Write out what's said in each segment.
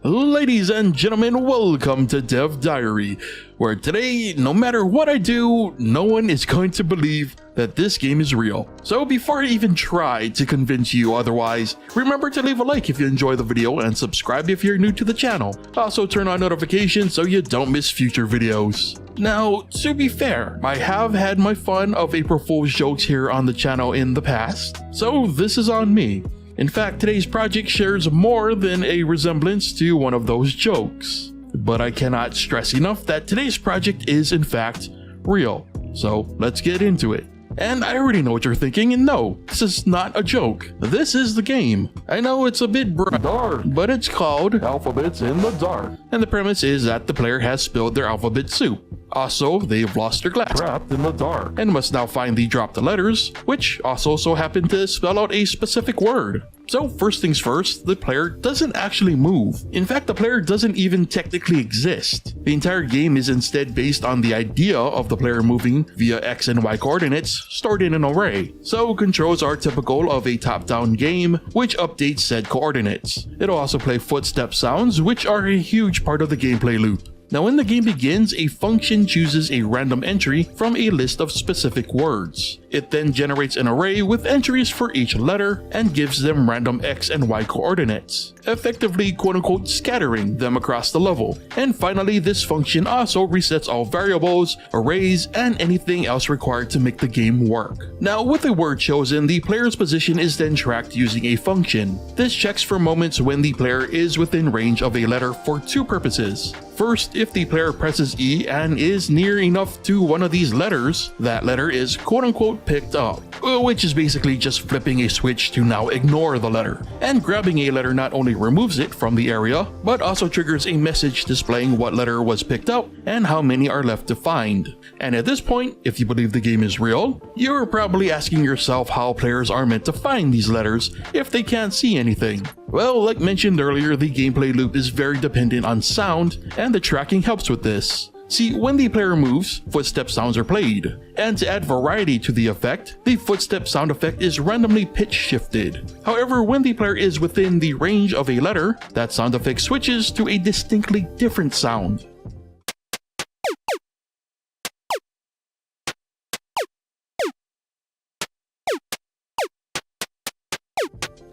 Ladies and gentlemen, welcome to Dev Diary, where today, no matter what I do, no one is going to believe that this game is real. So before I even try to convince you otherwise, remember to leave a like if you enjoy the video and subscribe if you're new to the channel. Also turn on notifications so you don't miss future videos. Now, to be fair, I have had my fun of April Fool's jokes here on the channel in the past, so this is on me. In fact, today's project shares more than a resemblance to one of those jokes. But I cannot stress enough that today's project is in fact real. So let's get into it. And I already know what you're thinking, and no, this is not a joke. This is the game. I know it's a bit dark, but it's called Alphabets in the Dark. And the premise is that the player has spilled their alphabet soup. Also, they've lost their glass, trapped in the dark, and must now find the dropped letters, which also so happen to spell out a specific word. So first things first, the player doesn't actually move. In fact, the player doesn't even technically exist. The entire game is instead based on the idea of the player moving via X and Y coordinates stored in an array. So controls are typical of a top-down game, which updates said coordinates. It'll also play footstep sounds, which are a huge part of the gameplay loop. Now when the game begins, a function chooses a random entry from a list of specific words. It then generates an array with entries for each letter and gives them random X and Y coordinates, effectively quote-unquote scattering them across the level. And finally, this function also resets all variables, arrays, and anything else required to make the game work. Now with a word chosen, the player's position is then tracked using a function. This checks for moments when the player is within range of a letter for two purposes. First, if the player presses E and is near enough to one of these letters, that letter is quote-unquote picked up, which is basically just flipping a switch to now ignore the letter. And grabbing a letter not only removes it from the area, but also triggers a message displaying what letter was picked up and how many are left to find. And at this point, if you believe the game is real, you're probably asking yourself how players are meant to find these letters if they can't see anything. Well, like mentioned earlier, the gameplay loop is very dependent on sound, and the tracking helps with this. See, when the player moves, footstep sounds are played, and to add variety to the effect, the footstep sound effect is randomly pitch shifted. However, when the player is within the range of a letter, that sound effect switches to a distinctly different sound.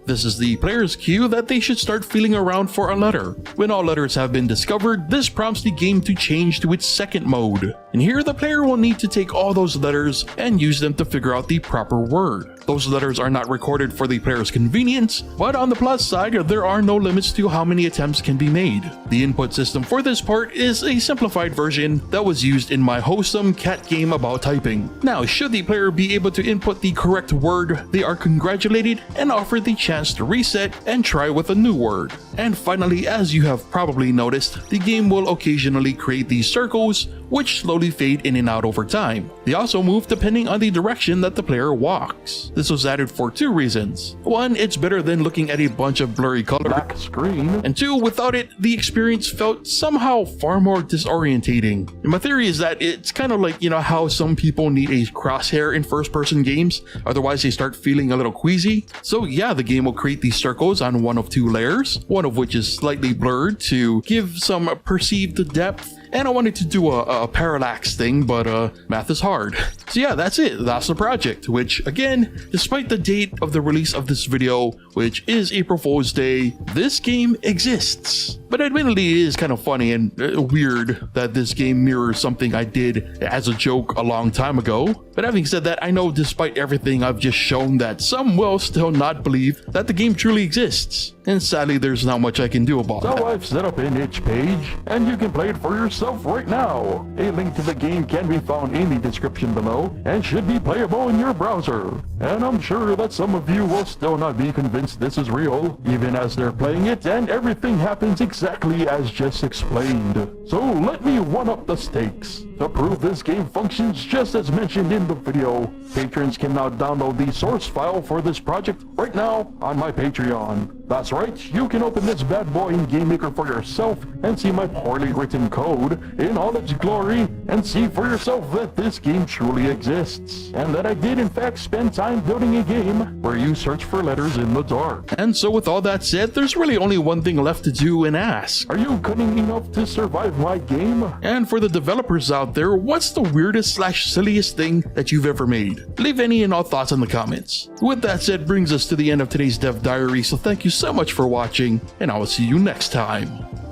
This is the player's cue that they should start feeling around for a letter. When all letters have been discovered, this prompts the game to change to its second mode. And here the player will need to take all those letters and use them to figure out the proper word. Those letters are not recorded for the player's convenience, but on the plus side, there are no limits to how many attempts can be made. The input system for this part is a simplified version that was used in my wholesome cat game about typing. Now, should the player be able to input the correct word, they are congratulated and offered the chance to reset and try with a new word. And finally, as you have probably noticed, the game will occasionally create these circles, which slowly fade in and out over time. They also move depending on the direction that the player walks. This was added for two reasons. One, it's better than looking at a bunch of blurry color black screen. And two, without it, the experience felt somehow far more disorientating. And my theory is that it's kind of like, how some people need a crosshair in first-person games, otherwise they start feeling a little queasy. So yeah, the game will create these circles on one of two layers, one of which is slightly blurred to give some perceived depth. And I wanted to do a parallax thing, but math is hard. So yeah, that's it. That's the project, which again, despite the date of the release of this video, which is April Fool's Day, this game exists. But admittedly, it is kind of funny and weird that this game mirrors something I did as a joke a long time ago. But having said that, I know despite everything I've just shown that some will still not believe that the game truly exists. And sadly, there's not much I can do about it. So I've set up an itch page, and you can play it for yourself right now. A link to the game can be found in the description below, and should be playable in your browser. And I'm sure that some of you will still not be convinced this is real, even as they're playing it, and everything happens exactly as just explained. So let me one up the stakes. To prove this game functions just as mentioned in the video, patrons can now download the source file for this project right now on my Patreon. That's right, you can open this bad boy in GameMaker for yourself and see my poorly written code in all its glory and see for yourself that this game truly exists. And that I did in fact spend time building a game where you search for letters in the dark. And so with all that said, there's really only one thing left to do and ask. Are you cunning enough to survive my game? And for the developers out there, what's the weirdest / silliest thing that you've ever made? Leave any and all thoughts in the comments. With that said, brings us to the end of today's Dev Diary, so thank you so much for watching, and I will see you next time.